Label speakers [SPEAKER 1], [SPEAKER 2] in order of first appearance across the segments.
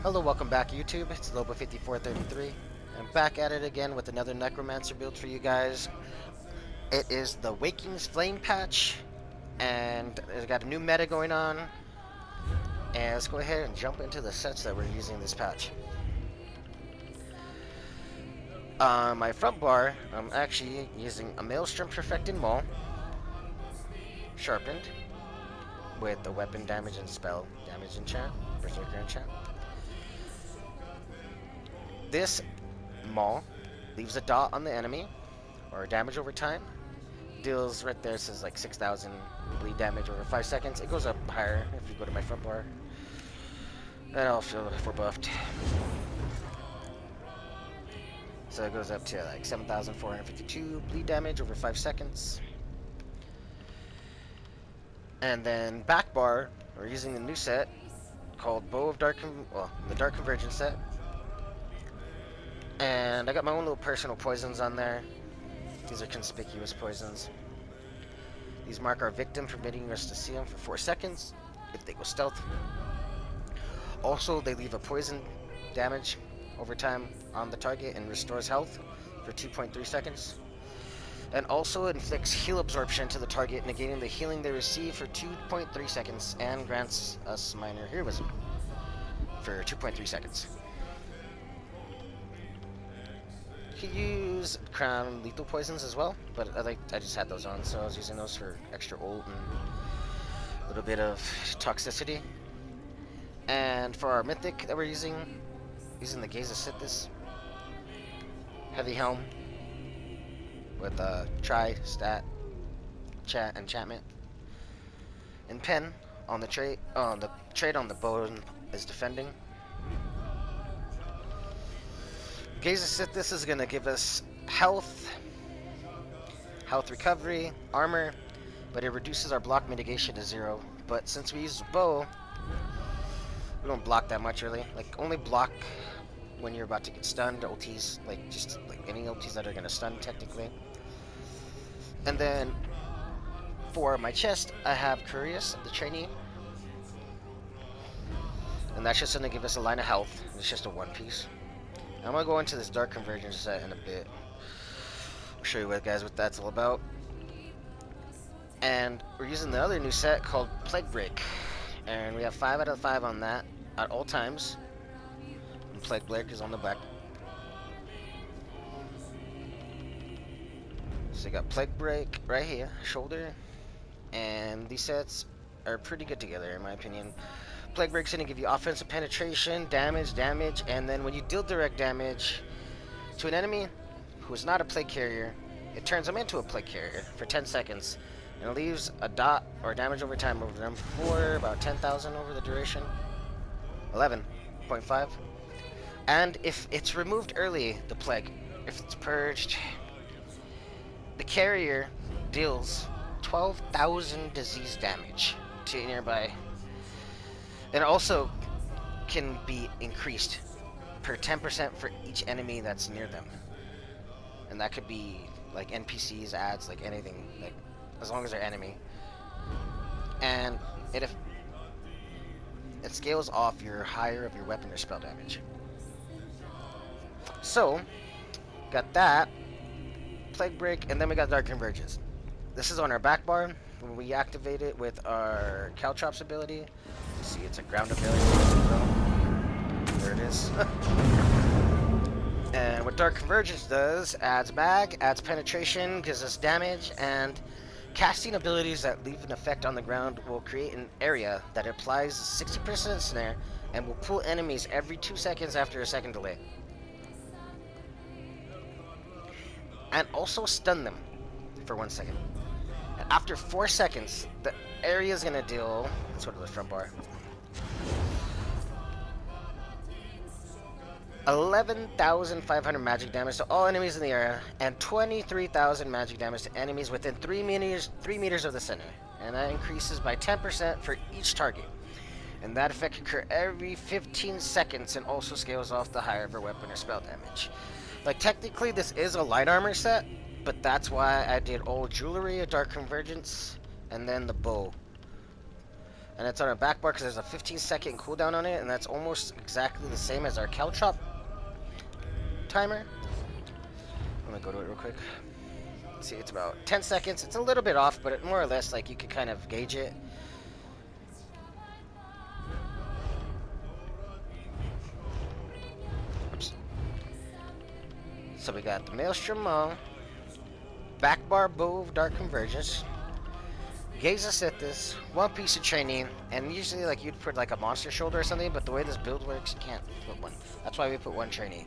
[SPEAKER 1] Hello, welcome back YouTube. It's Lobo5433. I'm back at it again with another necromancer build for you guys. It is the Waking Flame patch, and it's got a new meta going on. And let's go ahead and jump into the sets that we're using this patch. On my front bar, I'm actually using a Maelstrom Perfected Maul, sharpened, with the weapon damage and spell damage enchant, Berserker enchant. This Maul leaves a dot on the enemy, or damage over time. Deals right there, says like 6,000 bleed damage over 5 seconds. It goes up higher if you go to my front bar. And also if we're buffed. So it goes up to like 7,452 bleed damage over 5 seconds. And then back bar, we're using a new set called Bow of Dark, the Dark Convergence set. And I got my own little personal poisons on there. These are conspicuous poisons. These mark our victim, permitting us to see them for 4 seconds if they go stealth. Also, they leave a poison damage over time on the target and restores health for 2.3 seconds. And also inflicts heal absorption to the target, negating the healing they receive for 2.3 seconds and grants us minor heroism for 2.3 seconds. You can use crown lethal poisons as well, but I just had those on, so I was using those for extra ult and a little bit of toxicity. And for our mythic that we're using the Gaze of Sithis heavy helm with a tri-stat enchantment and pen on the trait. The trait on the bow is defending. Gaze of Sithis is going to give us health recovery, armor, but it reduces our block mitigation to 0. But since we use bow, we don't block that much really. Like, only block when you're about to get stunned, ultis, like just like any ultis that are going to stun technically. And then for my chest, I have Curious, the trainee. And that's just going to give us a line of health. It's just a one piece. I'm going to go into this Dark Convergence set in a bit. I'll show you guys what that's all about. And we're using the other new set called Plaguebreak. And we have 5 out of 5 on that at all times. And Plaguebreak is on the back. So you got Plaguebreak right here, shoulder. And these sets are pretty good together in my opinion. Plaguebreak's going to give you offensive penetration, damage, and then when you deal direct damage to an enemy who is not a plague carrier, it turns them into a plague carrier for 10 seconds, and it leaves a dot or damage over time over them for about 10,000 over the duration. 11.5. And if it's removed early, the plague, if it's purged, the carrier deals 12,000 disease damage to nearby. It also can be increased per 10% for each enemy that's near them. And that could be like NPCs, ads, like anything, like as long as they're enemy. And it scales off your higher of your weapon or spell damage. So, got that, Plaguebreak, and then we got Dark Convergence. This is on our back bar. When we activate it with our Caltrops ability, see, it's a ground ability. There it is. And what Dark Convergence does, adds mag, adds penetration, gives us damage, and casting abilities that leave an effect on the ground will create an area that applies 60% snare and will pull enemies every 2 seconds after a second delay. And also stun them for 1 second. And after 4 seconds, the area is going to deal, let's go to the front bar, 11,500 magic damage to all enemies in the area, and 23,000 magic damage to enemies within 3 meters of the center. And that increases by 10% for each target. And that effect can occur every 15 seconds and also scales off the higher of your weapon or spell damage. Like, technically this is a light armor set, but that's why I did all jewelry, a Dark Convergence, and then the bow. And it's on a back bar because there's a 15-second cooldown on it, and that's almost exactly the same as our caltrop timer. I'm gonna go to it real quick. See, it's about 10 seconds. It's a little bit off, but more or less, like, you can kind of gauge it. Oops. So we got the Maelstrom Maw, back bar bow of dark convergence, gaze of Sithis, one piece of training, and usually, like, you'd put like a monster shoulder or something, but the way this build works, you can't put one. That's why we put one trainee.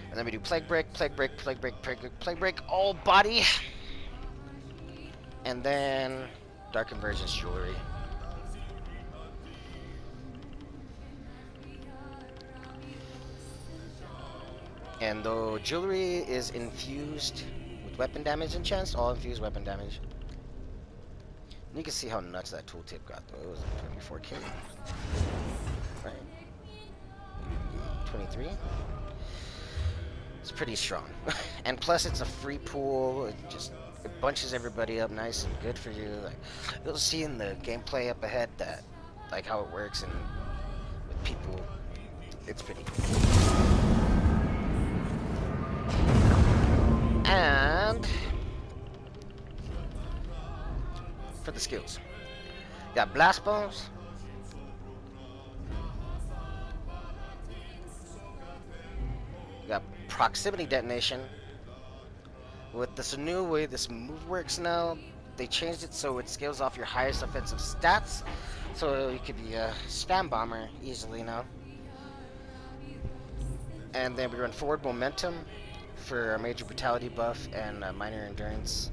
[SPEAKER 1] And then we do Plaguebreak, Plaguebreak, Plaguebreak, Plaguebreak, Plaguebreak, all body. And then Dark Convergence jewelry. And though jewelry is infused with weapon damage and chance, all infused weapon damage. And you can see how nuts that tooltip got though. It was like 24k. Right? 23? It's pretty strong. And plus it's a free pool. It bunches everybody up nice and good for you. Like, you'll see in the gameplay up ahead that like how it works, and with people it's pretty cool. And for the skills, you got blast bombs, you got proximity detonation. With this new way this move works now, they changed it so it scales off your highest offensive stats, so you could be a spam bomber easily now. And then we run forward momentum for a major brutality buff and minor endurance.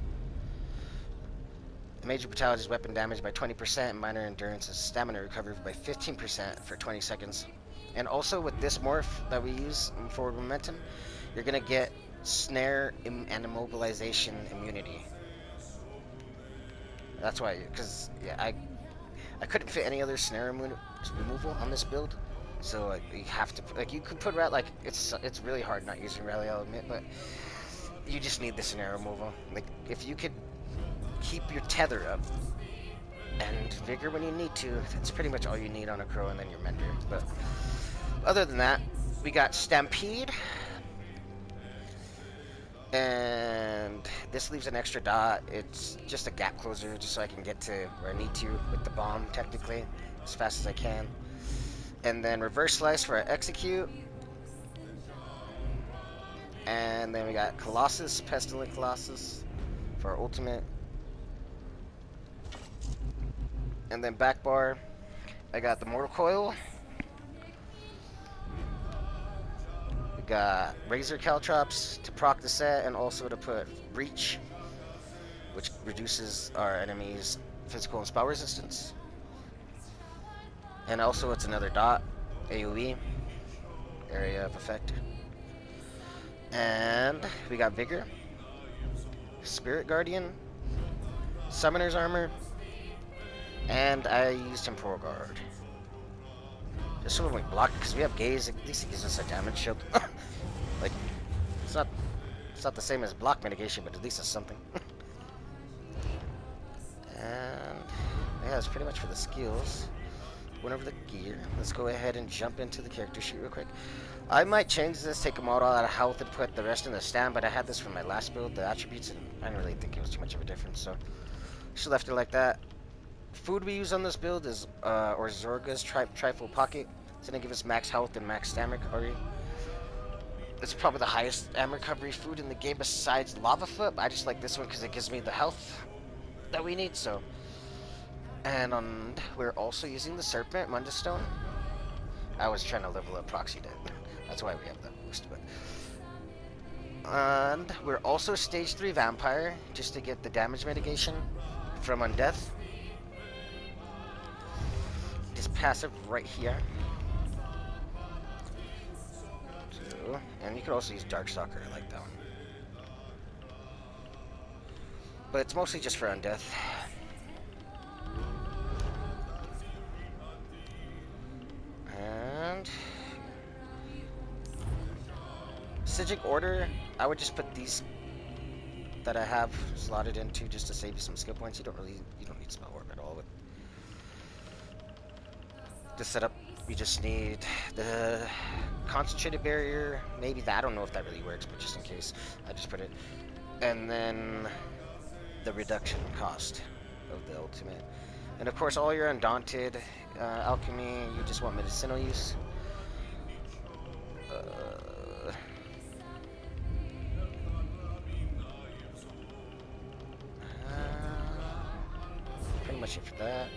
[SPEAKER 1] Major brutality is weapon damage by 20%, and minor endurance is stamina recovery by 15% for 20 seconds. And also with this morph that we use in forward momentum, you're gonna get snare and immobilization immunity. That's why, because yeah, I couldn't fit any other snare removal on this build, so you have to, like, you could put like it's really hard not using rally, I'll admit, but you just need the snare removal. Like, if you could keep your tether up and vigor when you need to, that's pretty much all you need on a crow, and then your mentor. But other than that, we got Stampede. And this leaves an extra dot. It's just a gap closer, just so I can get to where I need to with the bomb, technically, as fast as I can. And then reverse slice for our execute. And then we got Colossus, Pestilent Colossus for our ultimate. And then back bar, I got the Mortal Coil. Got Razor Caltrops to proc the set, and also to put Breach, which reduces our enemy's physical and spell resistance. And also it's another dot, AoE, area of effect. And we got Vigor, Spirit Guardian, Summoner's Armor, and I used Temporal Guard. Just so when we block, because we have Gaze, at least it gives us a damage shield. Like, it's not the same as block mitigation, but at least it's something. And yeah, that's pretty much for the skills. Went over the gear. Let's go ahead and jump into the character sheet real quick. I might change this, take them all out of health, and put the rest in the stand, but I had this from my last build, the attributes, and I didn't really think it was too much of a difference, so just left it like that. Food we use on this build is Orzorga's Trifle Pocket. It's gonna give us max health and max stamina recovery. It's probably the highest stamina recovery food in the game besides Lava Foot, but I just like this one because it gives me the health that we need, so. And we're also using the Serpent Mundus Stone. I was trying to level up Proxy Dead. That's why we have that boost, but. And we're also Stage 3 Vampire, just to get the damage mitigation from Undeath. Just passive right here. So, and you could also use Darkstalker, I like that one. But it's mostly just for Undeath. And Sigic Order, I would just put these that I have slotted into just to save you some skill points. You don't need Spell Orb at all. To set up, we just need the concentrated barrier. Maybe that, I don't know if that really works, but just in case, I just put it. And then the reduction cost of the ultimate. And of course, all your undaunted alchemy, you just want medicinal use. Pretty much it for that.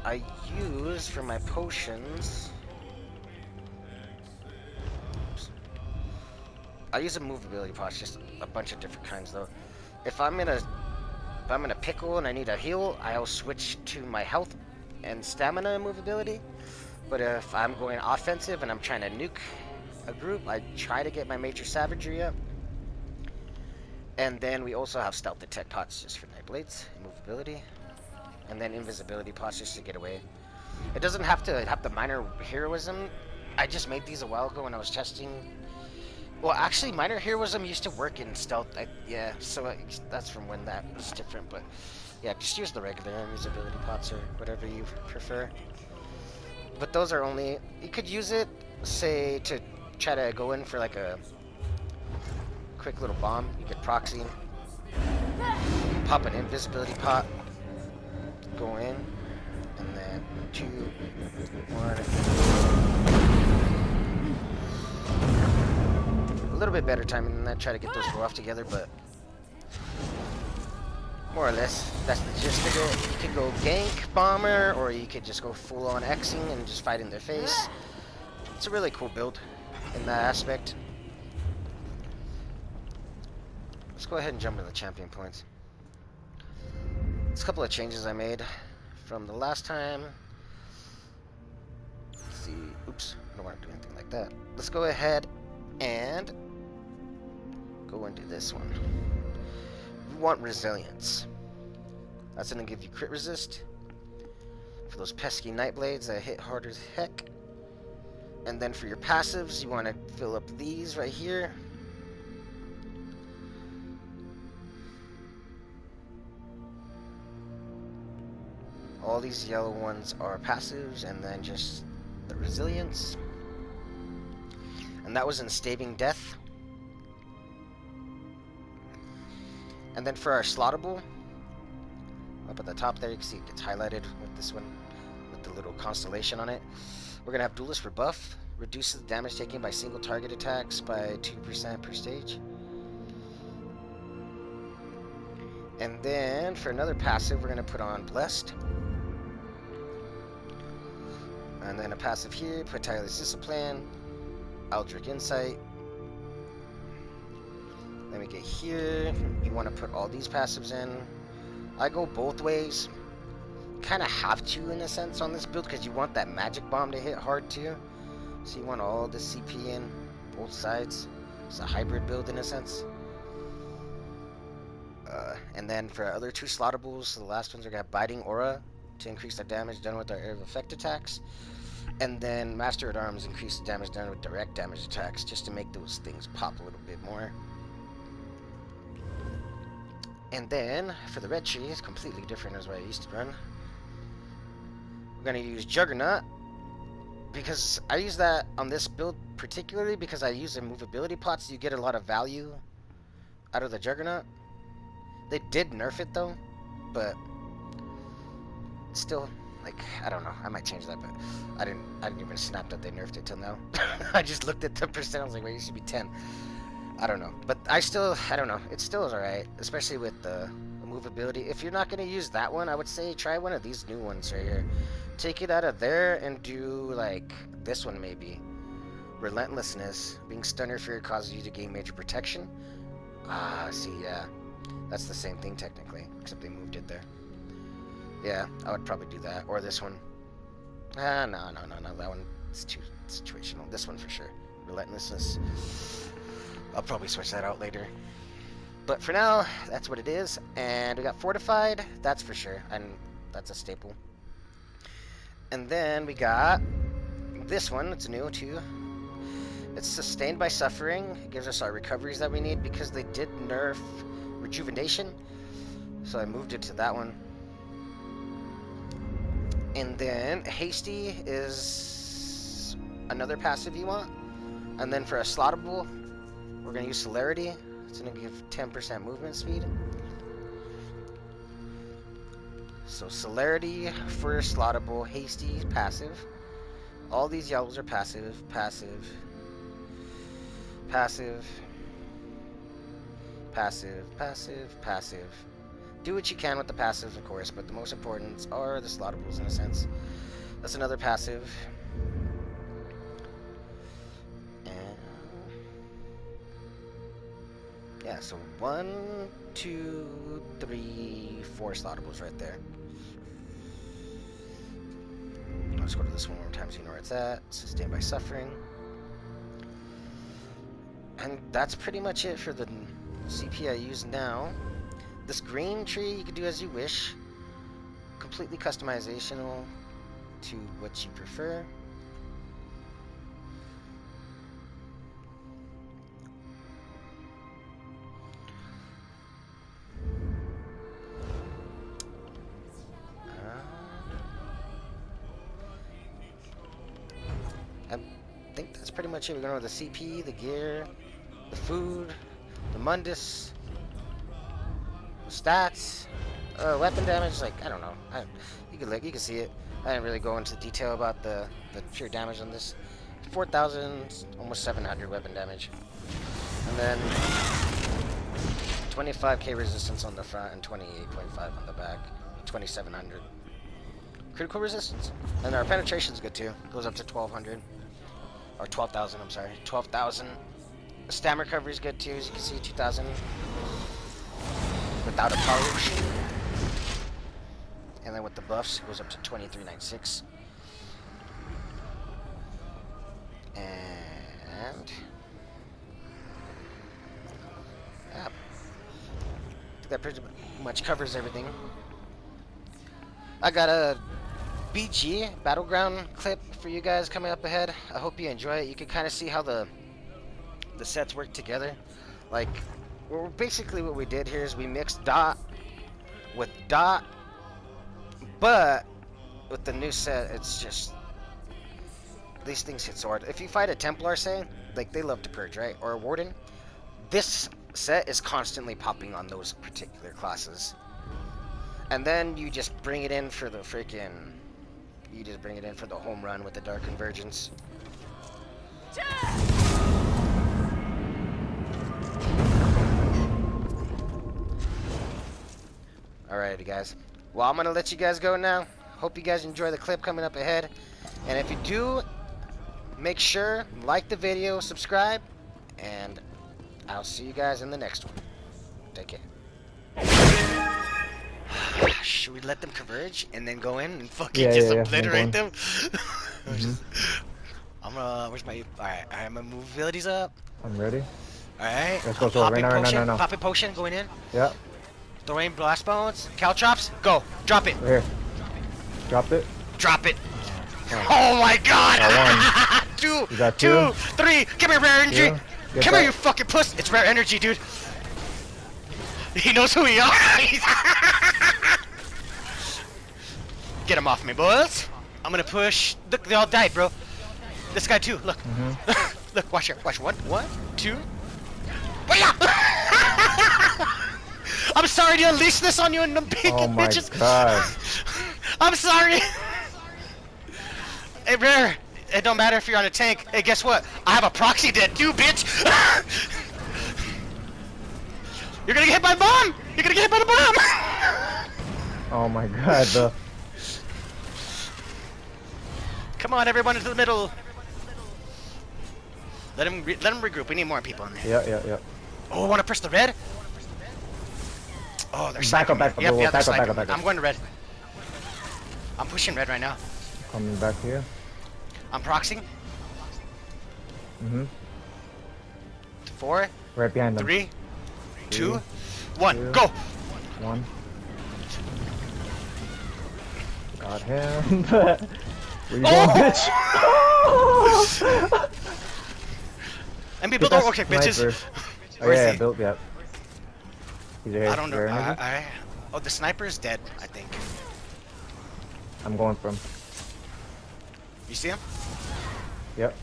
[SPEAKER 1] I use for my potions. Oops. I use a movability pot, just a bunch of different kinds though. If I'm in a pickle and I need a heal, I'll switch to my health and stamina movability. But if I'm going offensive and I'm trying to nuke a group, I try to get my major savagery up. And then we also have stealth detect pots just for night blades, movability. And then invisibility pots just to get away. It doesn't have to have the minor heroism. I just made these a while ago when I was testing. Well, actually, minor heroism used to work in stealth. Yeah, so that's from when that was different. But yeah, just use the regular invisibility pots or whatever you prefer. But those are only, you could use it, say, to try to go in for like a quick little bomb. You could proxy, pop an invisibility pot, go in, and then 2, 1. A little bit better timing than that. Try to get those four off together, but more or less, that's the gist of it. You could go gank bomber, or you could just go full on Xing and just fight in their face. It's a really cool build in that aspect. Let's go ahead and jump into the champion points. There's a couple of changes I made from the last time. Let's see. Oops, I don't want to do anything like that. Let's go ahead and go and do this one. You want resilience. That's going to give you crit resist for those pesky night blades that hit hard as heck. And then for your passives, you want to fill up these right here. All these yellow ones are passives, and then just the resilience. And that was in Staving Death. And then for our slottable, up at the top there, you can see it gets highlighted with this one, with the little constellation on it. We're gonna have Duelist Rebuff, reduces the damage taken by single target attacks by 2% per stage. And then for another passive, we're gonna put on Blessed. And then a passive here, put Tireless Discipline, Eldritch Insight. Then we get here, you want to put all these passives in. I go both ways. Kind of have to in a sense on this build because you want that magic bomb to hit hard too. So you want all the CP in both sides. It's a hybrid build in a sense. And then for our other two slottables, the last ones are got Biting Aura to increase the damage done with our area of effect attacks. And then Master at Arms increase the damage done with direct damage attacks just to make those things pop a little bit more. And then for the red tree, it's completely different as what I used to run. We're going to use Juggernaut because I use that on this build particularly because I use the movability pots. You get a lot of value out of the Juggernaut. They did nerf it though, but still, like, I don't know. I might change that, but I didn't even snap that they nerfed it till now. I just looked at the percent. I was like, wait, it should be 10. I don't know, but I don't know. It still is alright, especially with the movability. If you're not going to use that one, I would say try one of these new ones right here. Take it out of there and do, like, this one maybe. Relentlessness. Being stunned or fear causes you to gain major protection. Ah, see, yeah. That's the same thing technically, except they moved it there. Yeah, I would probably do that. Or this one. Ah, no. That one is too situational. This one for sure. Relentlessness. I'll probably switch that out later. But for now, that's what it is. And we got Fortified. That's for sure. And that's a staple. And then we got this one. It's new too. It's Sustained by Suffering. It gives us our recoveries that we need because they did nerf Rejuvenation. So I moved it to that one. And then hasty is another passive you want. And then for a slottable, we're going to use celerity. It's going to give 10% movement speed. So celerity for slottable, hasty passive. All these yellows are passive, passive, passive, passive, passive, passive. Do what you can with the passives, of course, but the most important are the slottables in a sense. That's another passive. And yeah, so 1, 2, 3, 4 slottables right there. Let's go to this one more time so you know where it's at. So stand by suffering. And that's pretty much it for the CP I use now. This green tree you can do as you wish. Completely customizational to what you prefer. I think that's pretty much it. We're going over the CP, the gear, the food, the Mundus, the stats, weapon damage. Like, I don't know. You can see it. I didn't really go into detail about the pure damage on this. 4,000, almost 700 weapon damage, and then 25k resistance on the front and 28.5 on the back. 2,700 critical resistance, and our penetration's good too. It goes up to 1,200. Or 12,000, I'm sorry. 12,000. The stamina recovery is good too, as you can see, 2,000. Without a potion. And then with the buffs, it goes up to 2396. And yeah, I think that pretty much covers everything. I got a BG Battleground clip for you guys coming up ahead. I hope you enjoy it. You can kind of see how the sets work together. Like, well, basically what we did here is we mixed dot with dot, but with the new set, it's just these things hit so hard. If you fight a Templar, say, like, they love to purge, right? Or a Warden, this set is constantly popping on those particular classes. And then you just bring it in for the freaking... You just bring it in for the home run with the Dark Convergence. Alrighty, guys. Well, I'm gonna let you guys go now. Hope you guys enjoy the clip coming up ahead. And if you do, make sure like the video, subscribe, and I'll see you guys in the next one. Take care. Should we let them converge and then go in and fucking obliterate them? I'm gonna. Where's my? Alright, my move abilities up.
[SPEAKER 2] I'm ready.
[SPEAKER 1] Alright.
[SPEAKER 2] Let's go. Right now.
[SPEAKER 1] Popping potion, going in.
[SPEAKER 2] Yeah.
[SPEAKER 1] Throwing blast bones. Caltrops, go. Drop it.
[SPEAKER 2] Right here. Dropped it.
[SPEAKER 1] Drop it. Oh my god! Two, 3. Give me rare energy. Come here, you fucking puss. It's rare energy, dude. He knows who we are. Get him off me, boys. I'm gonna push. Look, they all died, bro. This guy too. Look. Look, watch here. Watch. 1, 2. I'm sorry to unleash this on you and the big bitches.
[SPEAKER 2] Oh my god.
[SPEAKER 1] I'm sorry. Hey, Rare. It don't matter if you're on a tank. Hey, guess what? I have a proxy dead too, bitch. You're gonna get hit by a bomb. You're gonna get hit by the bomb.
[SPEAKER 2] Oh my god.
[SPEAKER 1] Come on, everyone into the middle. Let him regroup. We need more people in there.
[SPEAKER 2] Yeah.
[SPEAKER 1] Oh, I want to press the red. Oh, they're
[SPEAKER 2] back up.
[SPEAKER 1] Back up. I'm going to red. I'm pushing red right now.
[SPEAKER 2] Coming back here.
[SPEAKER 1] I'm proxying. 4.
[SPEAKER 2] Right behind them.
[SPEAKER 1] 3, 2, 1, go.
[SPEAKER 2] 1. Got him. Where you going, bitch?
[SPEAKER 1] And be built. Okay, bitches.
[SPEAKER 2] Oh yeah, built. Yep.
[SPEAKER 1] I don't know. Oh, the sniper is dead, I think.
[SPEAKER 2] I'm going from.
[SPEAKER 1] You see him?
[SPEAKER 2] Yep.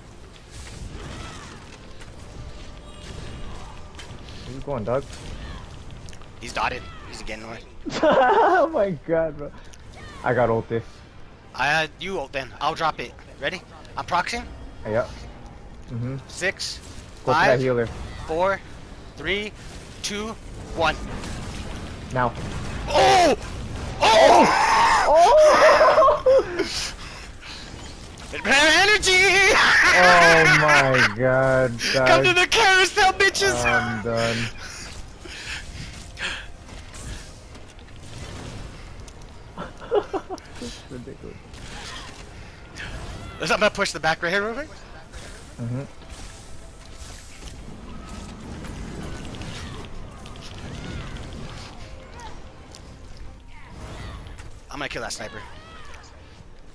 [SPEAKER 2] Where you going, Doug?
[SPEAKER 1] He's dotted. He's getting away.
[SPEAKER 2] Oh my god, bro. I got ulti.
[SPEAKER 1] You ult then. I'll drop it. Ready? I'm proxying.
[SPEAKER 2] Yep.
[SPEAKER 1] 6,
[SPEAKER 2] Go to that
[SPEAKER 1] 5,
[SPEAKER 2] healer.
[SPEAKER 1] 4, 3, 2, 1.
[SPEAKER 2] Now.
[SPEAKER 1] Oh! Oh!
[SPEAKER 2] Oh!
[SPEAKER 1] Energy!
[SPEAKER 2] Oh my god, Doug.
[SPEAKER 1] Come to the carousel, bitches!
[SPEAKER 2] I'm done. This is ridiculous.
[SPEAKER 1] I'm gonna push the back right here real quick. I'm gonna kill that sniper.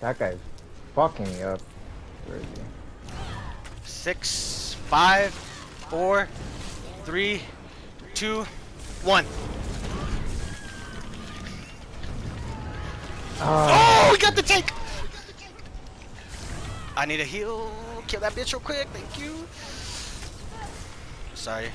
[SPEAKER 2] That guy's fucking me up. Where is he?
[SPEAKER 1] 6, 5, 4, 3, 2, 1. Oh, we got the tank! I need a heal. Kill that bitch real quick. Thank you. Sorry.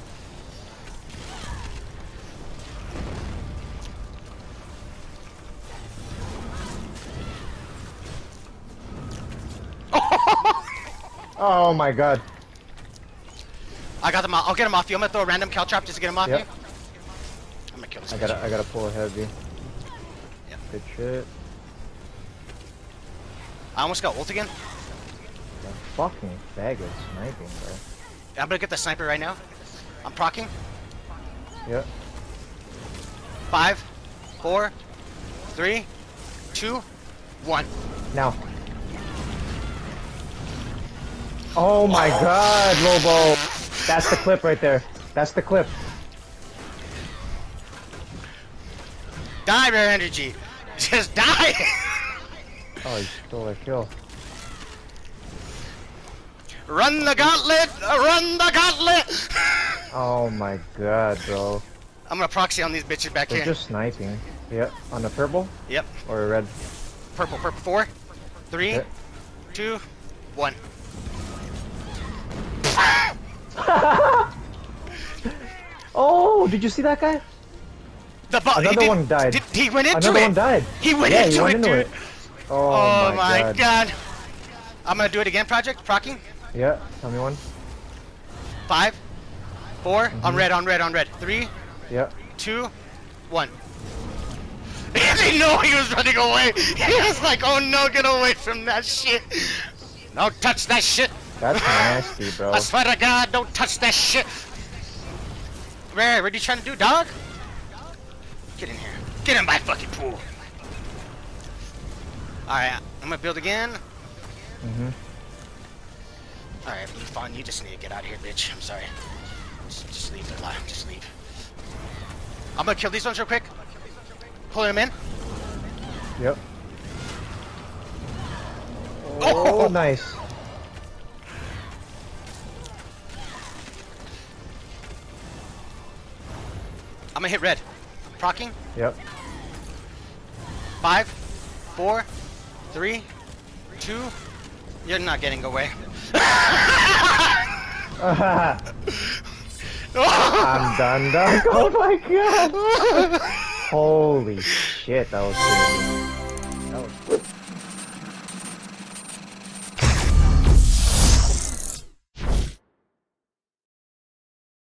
[SPEAKER 2] Oh my god.
[SPEAKER 1] I got them. I'll get him off you. I'm gonna throw a random caltrop just to get him off you. I'm gonna kill this.
[SPEAKER 2] I gotta pull heavy.
[SPEAKER 1] Yep.
[SPEAKER 2] Good shit.
[SPEAKER 1] I almost got ult again.
[SPEAKER 2] That fucking faggot sniping, bro.
[SPEAKER 1] I'm gonna get the sniper right now. I'm procking.
[SPEAKER 2] Yep.
[SPEAKER 1] 5, 4, 3, 2, 1.
[SPEAKER 2] Now. Oh my god, Lobo. That's the clip right there. That's the clip.
[SPEAKER 1] Die, rare energy. Just die.
[SPEAKER 2] Oh, he stole a kill.
[SPEAKER 1] Run the gauntlet. Run the gauntlet.
[SPEAKER 2] Oh my god, bro.
[SPEAKER 1] I'm gonna proxy on these bitches back
[SPEAKER 2] They're
[SPEAKER 1] here.
[SPEAKER 2] just sniping. Yep. On the purple
[SPEAKER 1] Yep.
[SPEAKER 2] or red?
[SPEAKER 1] Purple. 4, 3,
[SPEAKER 2] Yep.
[SPEAKER 1] 2, 1.
[SPEAKER 2] Oh, did you see that guy? Another one died.
[SPEAKER 1] He went into
[SPEAKER 2] Another
[SPEAKER 1] it.
[SPEAKER 2] one died.
[SPEAKER 1] He went
[SPEAKER 2] Yeah,
[SPEAKER 1] into
[SPEAKER 2] he went
[SPEAKER 1] it,
[SPEAKER 2] into
[SPEAKER 1] dude.
[SPEAKER 2] it. Oh,
[SPEAKER 1] my god. I'm gonna do it again, Project. Procking.
[SPEAKER 2] Yeah, tell me one.
[SPEAKER 1] 5, 4. On red. 3,
[SPEAKER 2] Yeah.
[SPEAKER 1] 2, 1. He didn't know he was running away. He was like, oh no, get away from that shit. Don't touch that shit.
[SPEAKER 2] That's nasty, bro.
[SPEAKER 1] I swear to God, don't touch that shit. Rare, what are you trying to do, dog? Get in here. Get in my fucking pool. Alright, I'm gonna build again. Alright, you fine. You just need to get out of here, bitch. I'm sorry. Just leave. They're alive. Just leave. I'm gonna kill these ones real quick. Pull them in.
[SPEAKER 2] Yep.
[SPEAKER 1] Oh!
[SPEAKER 2] Oh, nice.
[SPEAKER 1] I'm gonna hit red. Procking.
[SPEAKER 2] Yep.
[SPEAKER 1] 5, 4, 3, 2. You're not getting away.
[SPEAKER 2] I'm done, Doug. Oh my god. Holy shit, that was crazy. That was